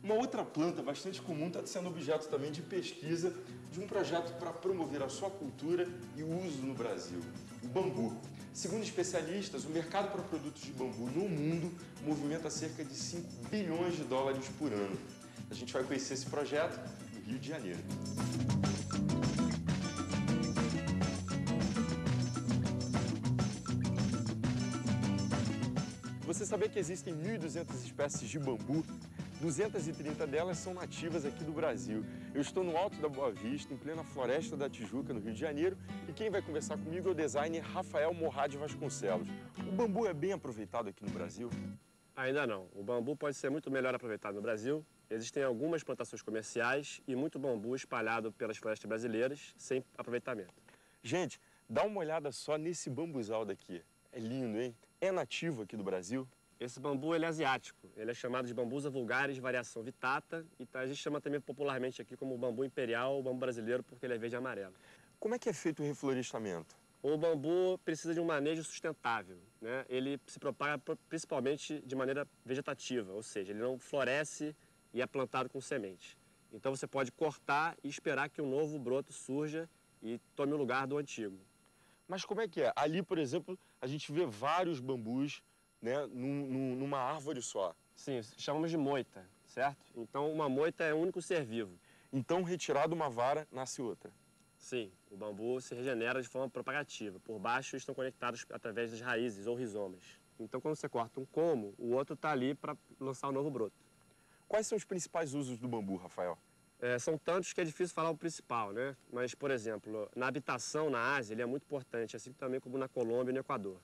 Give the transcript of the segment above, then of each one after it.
Uma outra planta bastante comum está sendo objeto também de pesquisa de um projeto para promover a sua cultura e o uso no Brasil, o bambu. Segundo especialistas, o mercado para produtos de bambu no mundo movimenta cerca de 5 bilhões de dólares por ano. A gente vai conhecer esse projeto no Rio de Janeiro. Você sabia que existem 1.200 espécies de bambu? 230 delas são nativas aqui do Brasil. Eu estou no Alto da Boa Vista, em plena Floresta da Tijuca, no Rio de Janeiro, e quem vai conversar comigo é o designer Rafael Morrad Vasconcelos. O bambu é bem aproveitado aqui no Brasil? Ainda não. O bambu pode ser muito melhor aproveitado no Brasil. Existem algumas plantações comerciais e muito bambu espalhado pelas florestas brasileiras sem aproveitamento. Gente, dá uma olhada só nesse bambuzal daqui. É lindo, hein? É nativo aqui do Brasil? Esse bambu ele é asiático. Ele é chamado de Bambusa vulgaris variação vittata e a gente chama também popularmente aqui como bambu imperial ou bambu brasileiro porque ele é verde e amarelo. Como é que é feito o reflorestamento? O bambu precisa de um manejo sustentável, né? Ele se propaga principalmente de maneira vegetativa, ou seja, ele não floresce e é plantado com semente. Então você pode cortar e esperar que um novo broto surja e tome o lugar do antigo. Mas como é que é? Ali, por exemplo, a gente vê vários bambus, né, numa árvore só. Sim, chamamos de moita, certo? Então uma moita é um único ser vivo. Então, retirado uma vara, nasce outra. Sim, o bambu se regenera de forma propagativa. Por baixo estão conectados através das raízes ou rizomas. Então quando você corta um como, o outro está ali para lançar um novo broto. Quais são os principais usos do bambu, Rafael? São tantos que é difícil falar o principal, né? Mas, por exemplo, na habitação na Ásia ele é muito importante, assim também como na Colômbia e no Equador.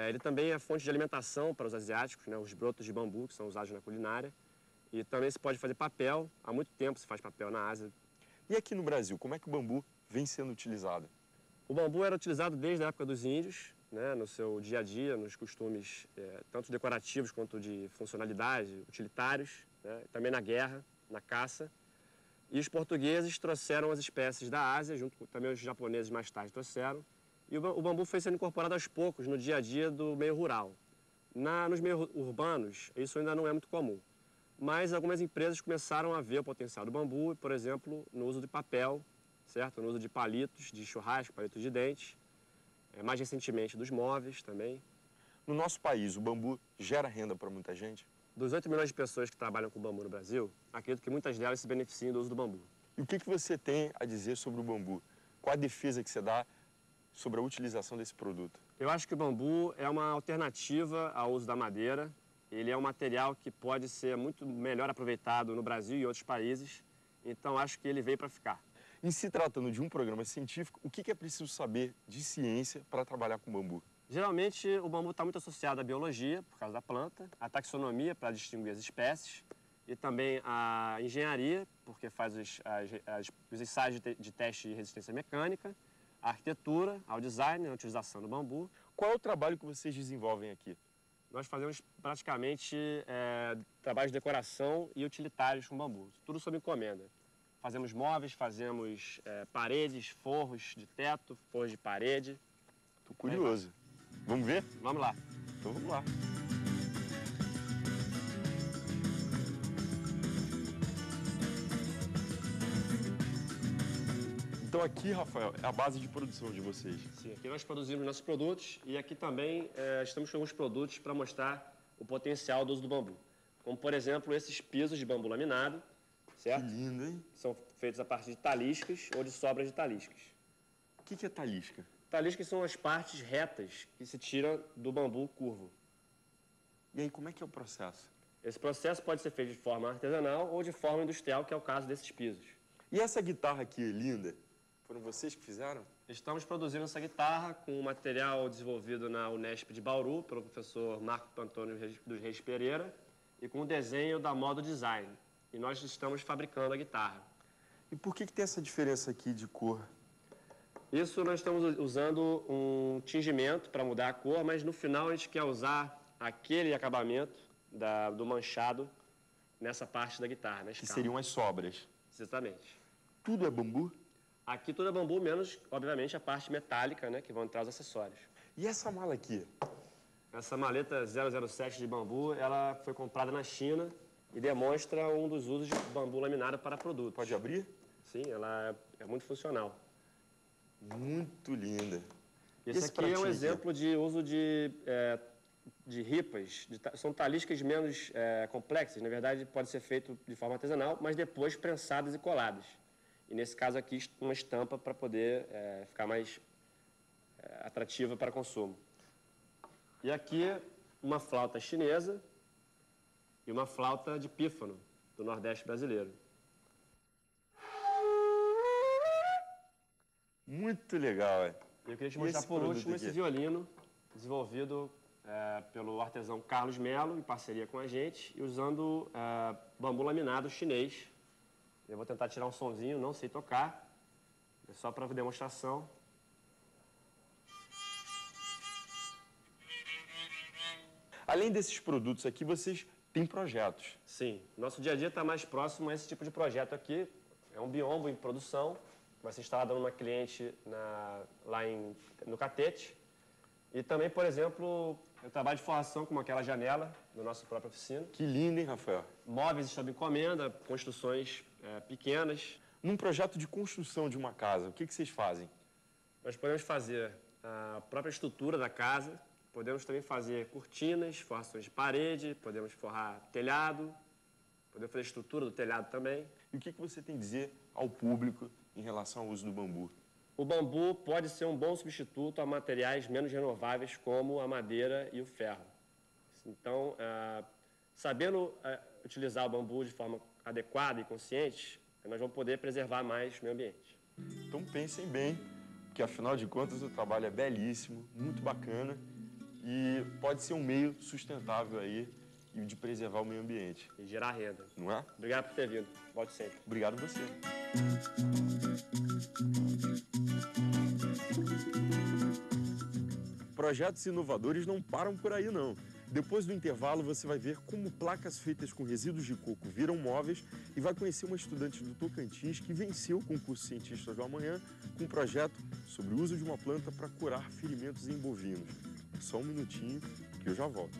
Ele também é fonte de alimentação para os asiáticos, né? Os brotos de bambu que são usados na culinária. E também se pode fazer papel, há muito tempo se faz papel na Ásia. E aqui no Brasil, como é que o bambu vem sendo utilizado? O bambu era utilizado desde a época dos índios, né? No seu dia a dia, nos costumes tanto decorativos quanto de funcionalidade, utilitários, né? Também na guerra, na caça. E os portugueses trouxeram as espécies da Ásia, junto com também os japoneses mais tarde trouxeram. E o bambu foi sendo incorporado aos poucos no dia a dia do meio rural. Nos meios urbanos, isso ainda não é muito comum. Mas algumas empresas começaram a ver o potencial do bambu, por exemplo, no uso de papel, certo? No uso de palitos de churrasco, palitos de dente. Mais recentemente dos móveis também. No nosso país, o bambu gera renda para muita gente? Dos 8 milhões de pessoas que trabalham com bambu no Brasil, acredito que muitas delas se beneficiam do uso do bambu. E o que você tem a dizer sobre o bambu? Qual a defesa que você dá sobre a utilização desse produto? Eu acho que o bambu é uma alternativa ao uso da madeira. Ele é um material que pode ser muito melhor aproveitado no Brasil e em outros países. Então, acho que ele veio para ficar. Em se tratando de um programa científico, o que é preciso saber de ciência para trabalhar com bambu? Geralmente, o bambu está muito associado à biologia, por causa da planta, à taxonomia, para distinguir as espécies, e também à engenharia, porque faz os ensaios de teste de resistência mecânica, à arquitetura, ao design, à utilização do bambu. Qual é o trabalho que vocês desenvolvem aqui? Nós fazemos praticamente trabalhos de decoração e utilitários com bambu, tudo sob encomenda. Fazemos móveis, fazemos paredes, forros de teto, forros de parede. Tô curioso. Vamos ver? Vamos lá. Então vamos lá. Então aqui, Rafael, é a base de produção de vocês. Sim, aqui nós produzimos nossos produtos e aqui também estamos com alguns produtos para mostrar o potencial do uso do bambu. Como, por exemplo, esses pisos de bambu laminado, certo? Que lindo, hein? São feitos a partir de taliscas ou de sobras de taliscas. O que é talisca? Taliscas são as partes retas que se tiram do bambu curvo. E aí, como é que é o processo? Esse processo pode ser feito de forma artesanal ou de forma industrial, que é o caso desses pisos. E essa guitarra aqui, linda, foram vocês que fizeram? Estamos produzindo essa guitarra com um material desenvolvido na Unesp de Bauru, pelo professor Marco Antônio dos Reis Pereira, e com o desenho da Modo Design. E nós estamos fabricando a guitarra. E por que tem essa diferença aqui de cor? Isso nós estamos usando um tingimento para mudar a cor, mas no final a gente quer usar aquele acabamento do manchado nessa parte da guitarra, na escala. Que seriam as sobras. Exatamente. Tudo é bambu? Aqui tudo é bambu, menos, obviamente, a parte metálica, né, que vão entrar os acessórios. E essa mala aqui? Essa maleta 007 de bambu, ela foi comprada na China e demonstra um dos usos de bambu laminado para produtos. Pode abrir? Sim, ela é muito funcional. Muito linda. Esse aqui é um exemplo de uso de ripas. São taliscas menos complexas. Na verdade, pode ser feito de forma artesanal, mas depois prensadas e coladas. E nesse caso aqui, uma estampa para poder ficar mais atrativa para consumo. E aqui, uma flauta chinesa e uma flauta de pífano do Nordeste brasileiro. Muito legal, é. Eu queria te mostrar por último esse violino, desenvolvido pelo artesão Carlos Melo, em parceria com a gente, e usando bambu laminado chinês. Eu vou tentar tirar um sonzinho, não sei tocar, é só para demonstração. Além desses produtos aqui, vocês têm projetos. Sim, nosso dia a dia está mais próximo a esse tipo de projeto aqui. É um biombo em produção, vai ser instalado numa cliente lá no Catete. E também, por exemplo, eu trabalho de forração, como aquela janela da nossa própria oficina. Que lindo, hein, Rafael? Móveis sob encomenda, construções pequenas. Num projeto de construção de uma casa, o que vocês fazem? Nós podemos fazer a própria estrutura da casa, podemos também fazer cortinas, forrações de parede, podemos forrar telhado, podemos fazer estrutura do telhado também. E o que você tem a dizer ao público em relação ao uso do bambu? O bambu pode ser um bom substituto a materiais menos renováveis como a madeira e o ferro. Então, sabendo utilizar o bambu de forma adequada e consciente, nós vamos poder preservar mais o meio ambiente. Então pensem bem, porque afinal de contas o trabalho é belíssimo, muito bacana e pode ser um meio sustentável aí e de preservar o meio ambiente. E gerar renda. Não é? Obrigado por ter vindo. Volte sempre. Obrigado a você. Projetos inovadores não param por aí, não. Depois do intervalo, você vai ver como placas feitas com resíduos de coco viram móveis e vai conhecer uma estudante do Tocantins que venceu o concurso Cientistas do Amanhã com um projeto sobre o uso de uma planta para curar ferimentos em bovinos. Só um minutinho que eu já volto.